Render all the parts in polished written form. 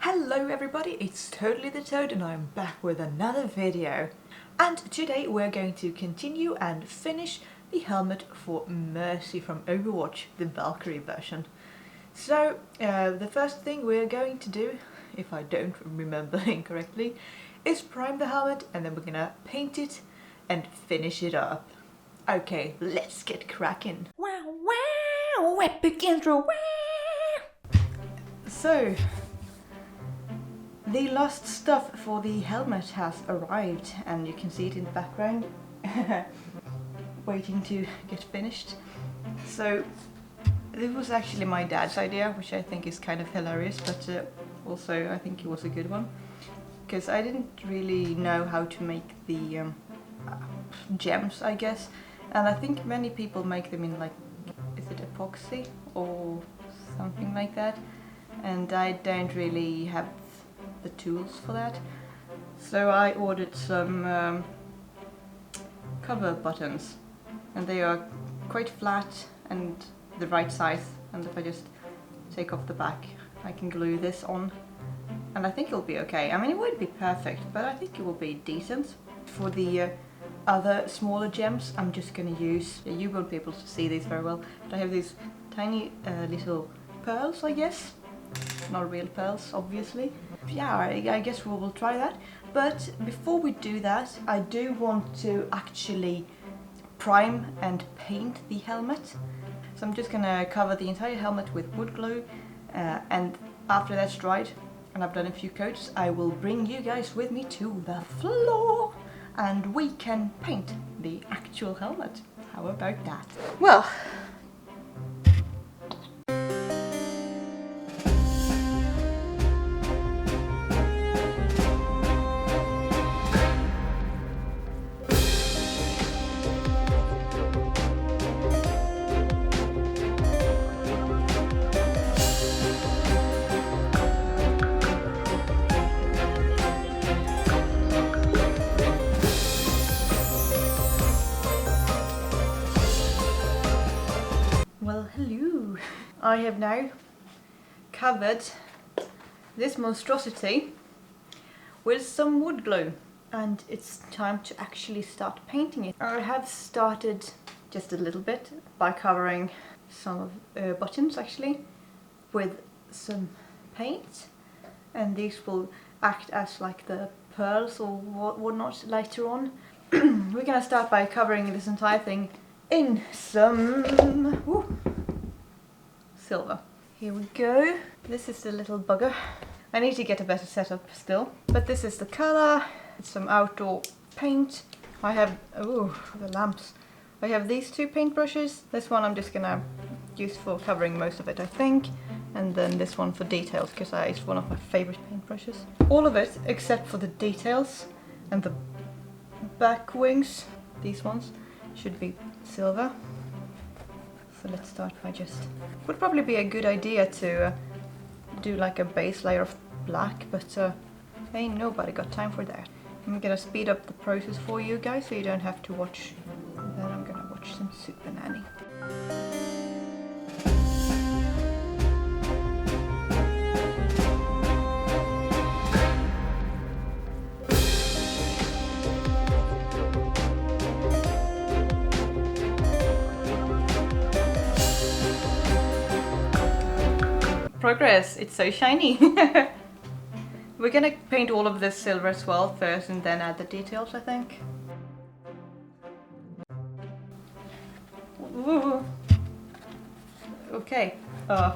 Hello everybody, it's Totally the Toad and I'm back with another video. And today we're going to continue and finish the helmet for Mercy from Overwatch, the Valkyrie version. So the first thing we're going to do, if I don't remember incorrectly, is prime the helmet and then we're gonna paint it and finish it up. Okay, let's get cracking. Wow, wow, epic intro, wow! So, the last stuff for the helmet has arrived and you can see it in the background, waiting to get finished. So, it was actually my dad's idea, which I think is kind of hilarious, but also I think it was a good one. Because I didn't really know how to make the gems, I guess. And I think many people make them in like, is it epoxy or something like that? And I don't really have the tools for that. So I ordered some cover buttons. And they are quite flat and the right size. And if I just take off the back, I can glue this on. And I think it'll be okay. I mean, it won't be perfect, but I think it will be decent. For the other smaller gems, I'm just going to use, you won't be able to see these very well, but I have these tiny little pearls, I guess. Not real pearls, obviously. Yeah, I guess we will try that. But before we do that, I do want to actually prime and paint the helmet. So I'm just going to cover the entire helmet with wood glue, and after that's dried, and I've done a few coats, I will bring you guys with me to the floor and we can paint the actual helmet. How about that? Well, hello. I have now covered this monstrosity with some wood glue and it's time to actually start painting it. I have started just a little bit by covering some of buttons actually with some paint, and these will act as like the pearls or whatnot later on. We're gonna start by covering this entire thing in some silver. Here we go. This is the little bugger. I need to get a better setup still. But this is the color. It's some outdoor paint. I have, oh, the lamps. I have these two paintbrushes. This one I'm just gonna use for covering most of it, I think. And then this one for details, because it's one of my favorite paintbrushes. All of it except for the details and the back wings. These ones should be silver. So let's start by just... Would probably be a good idea to do like a base layer of black, but ain't nobody got time for that. I'm gonna speed up the process for you guys so you don't have to watch. Then I'm gonna watch some Super Nanny. Progress, it's so shiny. We're gonna paint all of this silver as well first and then add the details, I think. Ooh. Okay. I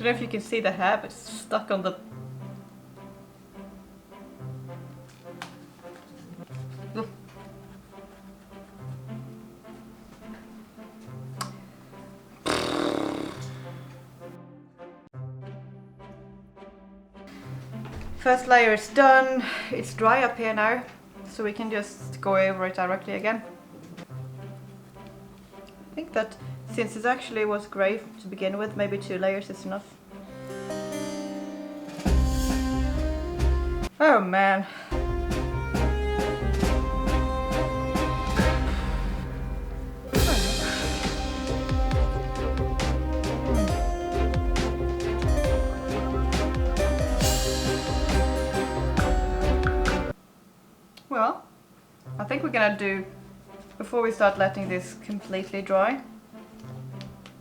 don't know if you can see the hair, but it's stuck on the... Ooh. First layer is done. It's dry up here now, so we can just go over it directly again. I think that since it actually was grey to begin with, maybe 2 layers is enough. Oh man. Well, I think we're gonna do, before we start letting this completely dry,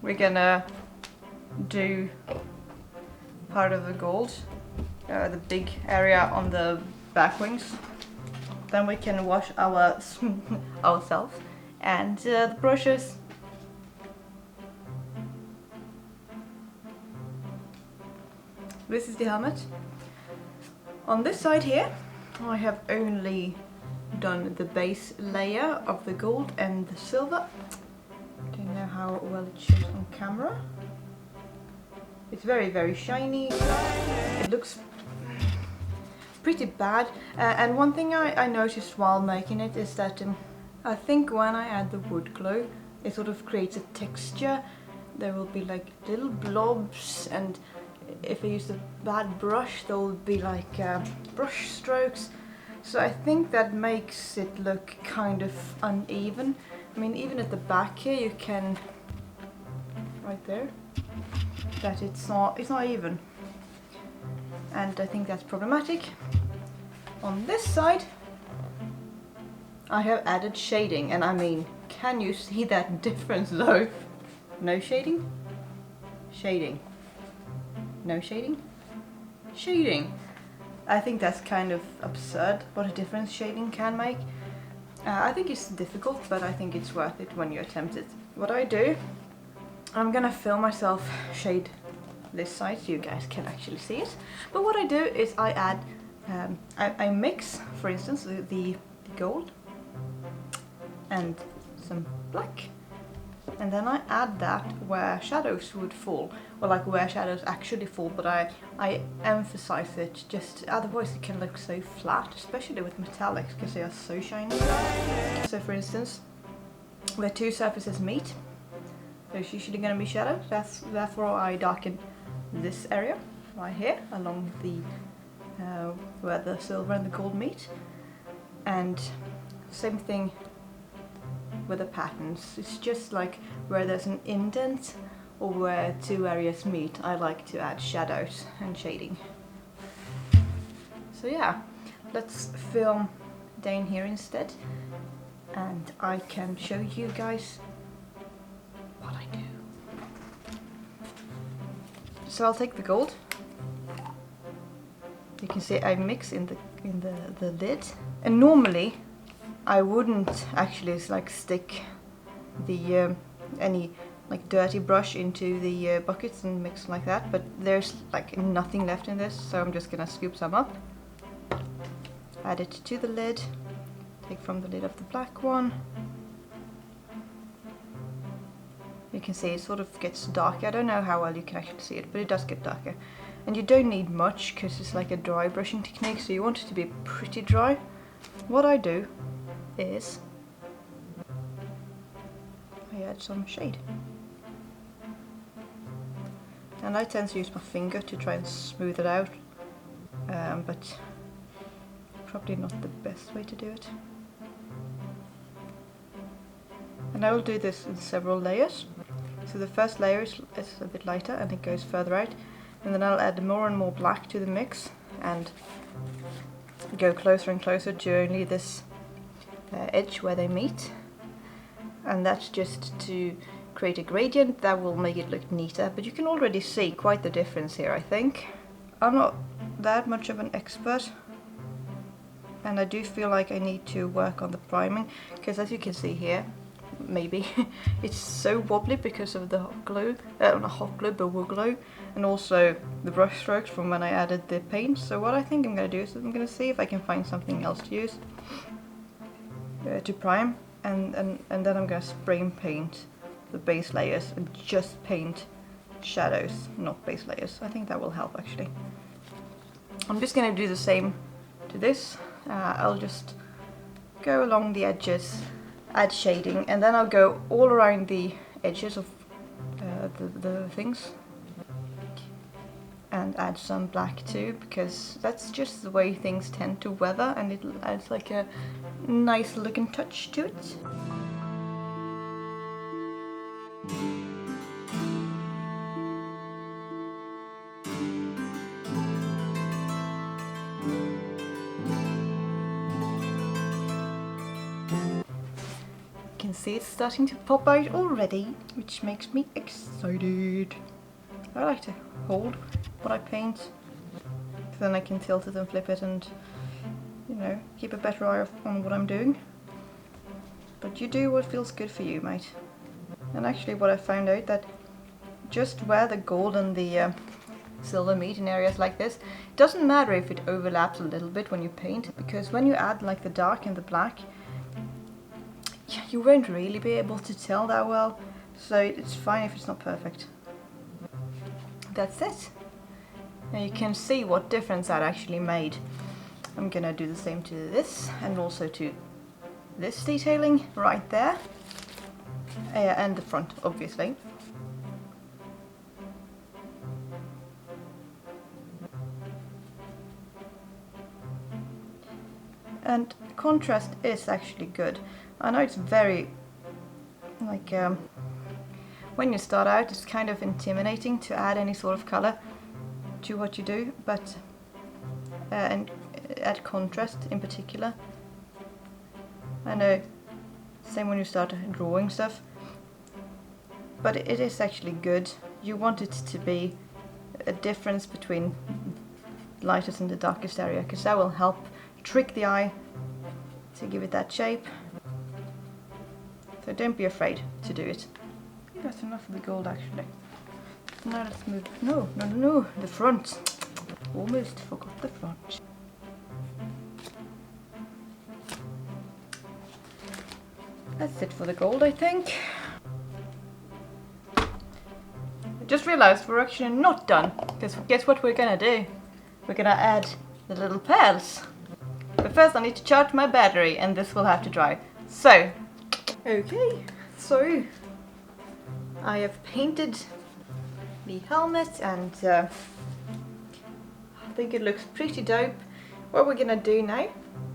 we're gonna do part of the gold, the big area on the back wings. Then we can wash ourselves and the brushes. This is the helmet. On this side here, I have only done the base layer of the gold and the silver. Don't know how well it shows on camera. It's very, very shiny. It looks pretty bad. And one thing I noticed while making it is that I think when I add the wood glow, it sort of creates a texture. There will be like little blobs, and if I use a bad brush, there will be like brush strokes. So I think that makes it look kind of uneven. I mean, even at the back here, you can, right there, that it's not even. And I think that's problematic. On this side, I have added shading, and I mean, can you see that difference though? No shading, shading, no shading, shading. I think that's kind of absurd what a difference shading can make. I think it's difficult, but I think it's worth it when you attempt it. What I do, I'm gonna film myself shade this side so you guys can actually see it. But what I do is I add, I mix, for instance, the gold and some black, and then I add that where shadows would fall, or like where shadows actually fall, but I emphasize it, just otherwise it can look so flat, especially with metallics because they are so shiny. So for instance, where two surfaces meet, there's usually going to be shadows. Therefore I darken this area right here along the where the silver and the gold meet, and same thing with the patterns. It's just like where there's an indent or where two areas meet, I like to add shadows and shading. So yeah, let's film down here instead, and I can show you guys what I do. So I'll take the gold. You can see I mix in the lid, and normally I wouldn't actually like stick the any like dirty brush into the buckets and mix like that, but there's like nothing left in this, so I'm just gonna scoop some up, add it to the lid, take from the lid of the black one. You can see it sort of gets darker. I don't know how well you can actually see it, but it does get darker. And you don't need much because it's like a dry brushing technique, so you want it to be pretty dry. What I do is I add some shade. And I tend to use my finger to try and smooth it out, but probably not the best way to do it. And I will do this in several layers. So the first layer is a bit lighter and it goes further out, and then I'll add more and more black to the mix and go closer and closer to only this edge where they meet. And that's just to create a gradient that will make it look neater, but you can already see quite the difference here, I think. I'm not that much of an expert, and I do feel like I need to work on the priming, because as you can see here, maybe it's so wobbly because of the hot glue, not hot glue but wood glue, and also the brush strokes from when I added the paint. So what I think I'm going to do is I'm going to see if I can find something else to use to prime, and then I'm going to spray and paint the base layers and just paint shadows, not base layers. I think that will help actually. I'm just going to do the same to this. I'll just go along the edges, add shading, and then I'll go all around the edges of the things. and add some black too, because that's just the way things tend to weather, and it adds like a nice looking touch to it. You can see it's starting to pop out already, which makes me excited. I like to hold what I paint, then I can tilt it and flip it and, you know, keep a better eye on what I'm doing. But you do what feels good for you, mate. And actually what I found out, that just where the gold and the silver meet in areas like this, it doesn't matter if it overlaps a little bit when you paint, because when you add like the dark and the black, you won't really be able to tell that well, so it's fine if it's not perfect. That's it. Now you can see what difference that actually made. I'm gonna do the same to this, and also to this detailing right there, and the front, obviously. And contrast is actually good. I know it's very, like, when you start out it's kind of intimidating to add any sort of color to what you do, but and add contrast in particular. I know, same when you start drawing stuff, but it is actually good. You want it to be a difference between the lightest and the darkest area, because that will help trick the eye to give it that shape. So don't be afraid to do it. I think that's enough of the gold actually. Now let's move. No, the front. Almost forgot the front. That's it for the gold, I think. I just realized we're actually not done, because guess what we're gonna do? We're gonna add the little pearls. But first I need to charge my battery, and this will have to dry. So, okay, so I have painted the helmet, and I think it looks pretty dope. What we're gonna do now,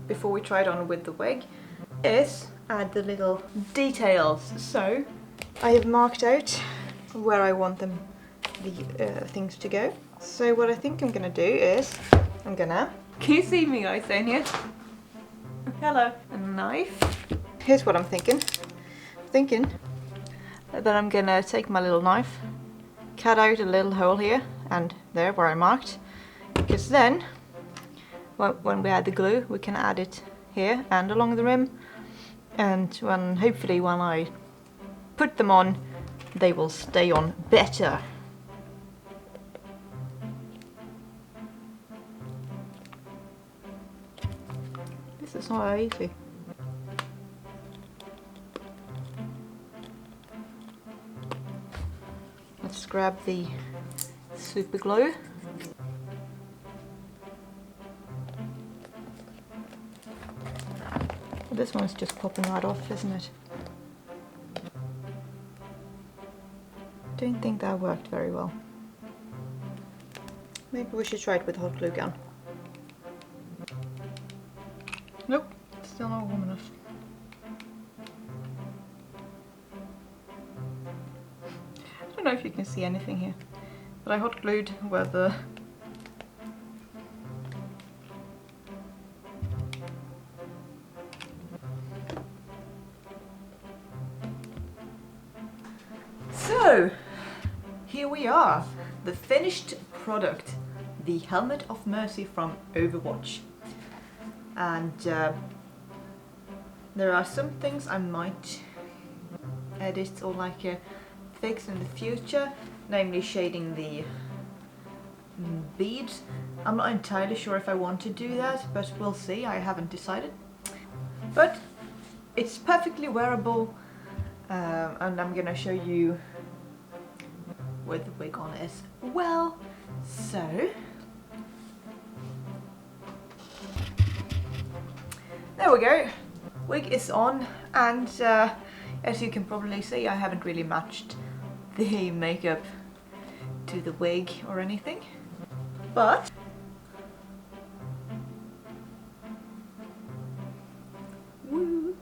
before we try it on with the wig, is add the little details. So I have marked out where I want the things to go. So what I think I'm gonna do is, can you see me guys down here? Hello. A knife. Here's what I'm thinking. That I'm gonna take my little knife, cut out a little hole here and there where I marked, because then when we add the glue we can add it here and along the rim, and hopefully when I put them on they will stay on better. This is not that easy. Let's grab the super glue. This one's just popping right off, isn't it? Don't think that worked very well. Maybe we should try it with a hot glue gun. Nope, still not warm enough. I don't know if you can see anything here, but I hot glued where the So, here we are, the finished product, the Helmet of Mercy from Overwatch. And there are some things I might edit or fix in the future, namely shading the beads. I'm not entirely sure if I want to do that, but we'll see, I haven't decided. But it's perfectly wearable, and I'm gonna show you with the wig on as well. So there we go, wig is on, and as you can probably see I haven't really matched the makeup to the wig or anything. But woo.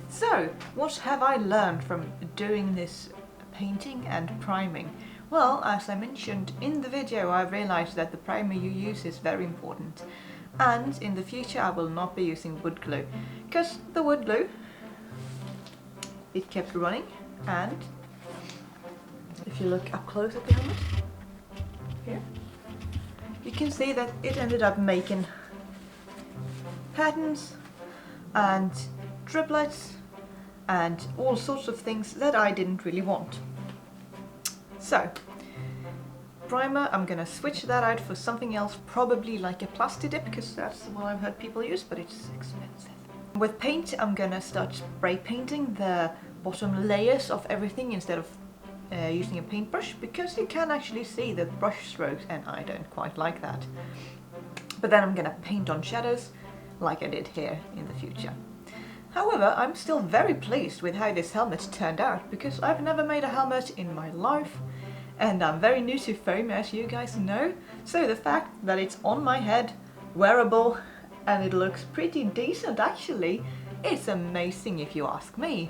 So, what have I learned from doing this painting and priming? Well, as I mentioned in the video, I realized that the primer you use is very important. And in the future I will not be using wood glue, because the wood glue, it kept running, and if you look up close at the helmet, here, you can see that it ended up making patterns and driblets and all sorts of things that I didn't really want. So, primer, I'm gonna switch that out for something else, probably like a plasti dip, because that's what I've heard people use, but it's expensive. With paint, I'm gonna start spray painting the bottom layers of everything instead of using a paintbrush, because you can actually see the brush strokes, and I don't quite like that. But then I'm gonna paint on shadows like I did here in the future. However, I'm still very pleased with how this helmet turned out, because I've never made a helmet in my life, and I'm very new to foam, as you guys know, so the fact that it's on my head, wearable, and it looks pretty decent actually, it's amazing if you ask me.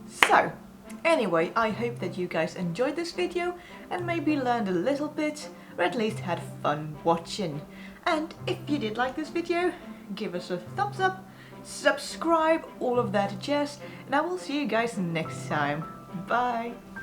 So, anyway, I hope that you guys enjoyed this video and maybe learned a little bit, or at least had fun watching. And if you did like this video, give us a thumbs up, subscribe, all of that jazz, and I will see you guys next time. Bye!